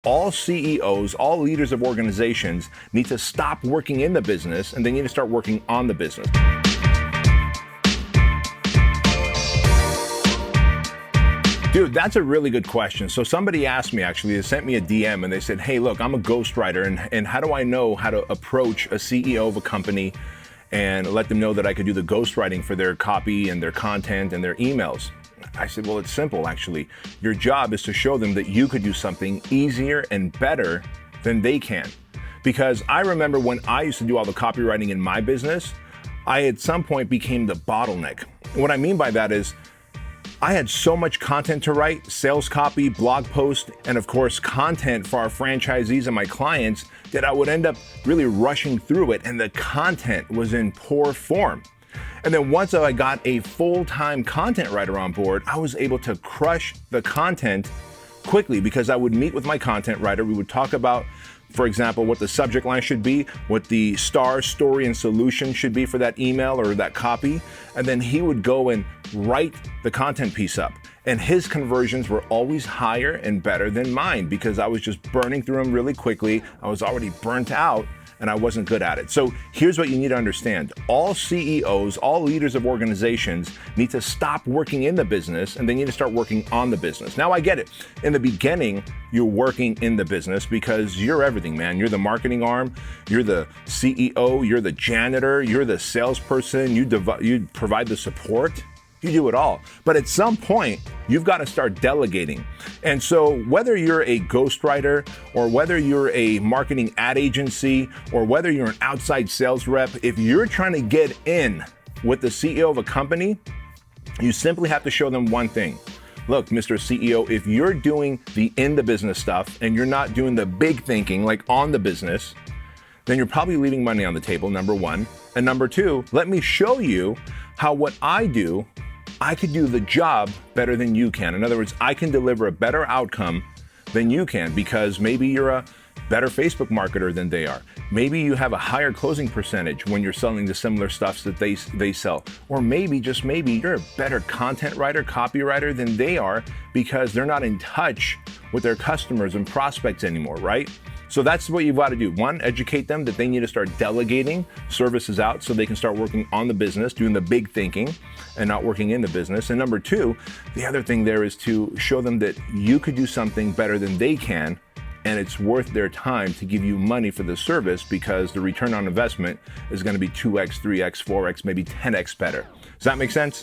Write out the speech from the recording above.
All CEOs, all leaders of organizations need to stop working in the business and they need to start working on the business. Dude, that's a really good question. So somebody asked me, actually, they sent me a DM and they said, hey, look, I'm a ghostwriter and how do I know how to approach a CEO of a company and let them know that I could do the ghostwriting for their copy and their content and their emails? I said, well, it's simple, actually. Your job is to show them that you could do something easier and better than they can. Because I remember when I used to do all the copywriting in my business, I at some point became the bottleneck. What I mean by that is I had so much content to write, sales copy, blog post, and of course, content for our franchisees and my clients that I would end up really rushing through it, and the content was in poor form. And then once I got a full-time content writer on board, I was able to crush the content quickly because I would meet with my content writer. We would talk about, for example, what the subject line should be, what the star, story, and solution should be for that email or that copy. And then he would go and write the content piece up. And his conversions were always higher and better than mine because I was just burning through them really quickly. I was already burnt out and I wasn't good at it. So here's what you need to understand. All CEOs, all leaders of organizations need to stop working in the business and they need to start working on the business. Now I get it. In the beginning, you're working in the business because you're everything, man. You're the marketing arm, you're the CEO, you're the janitor, you're the salesperson, you provide the support. You do it all. But at some point, you've got to start delegating. And so whether you're a ghostwriter or whether you're a marketing ad agency or whether you're an outside sales rep, if you're trying to get in with the CEO of a company, you simply have to show them one thing. Look, Mr. CEO, if you're doing the in the business stuff and you're not doing the big thinking like on the business, then you're probably leaving money on the table, number one. And number two, let me show you how what I do, I could do the job better than you can. In other words, I can deliver a better outcome than you can because maybe you're a better Facebook marketer than they are. Maybe you have a higher closing percentage when you're selling the similar stuff that they sell. Or maybe, just maybe, you're a better content writer, copywriter than they are because they're not in touch with their customers and prospects anymore, right? So that's what you've got to do. One, educate them that they need to start delegating services out so they can start working on the business, doing the big thinking and not working in the business. And number two, the other thing there is to show them that you could do something better than they can and it's worth their time to give you money for the service because the return on investment is going to be 2x, 3x, 4x, maybe 10x better. Does that make sense?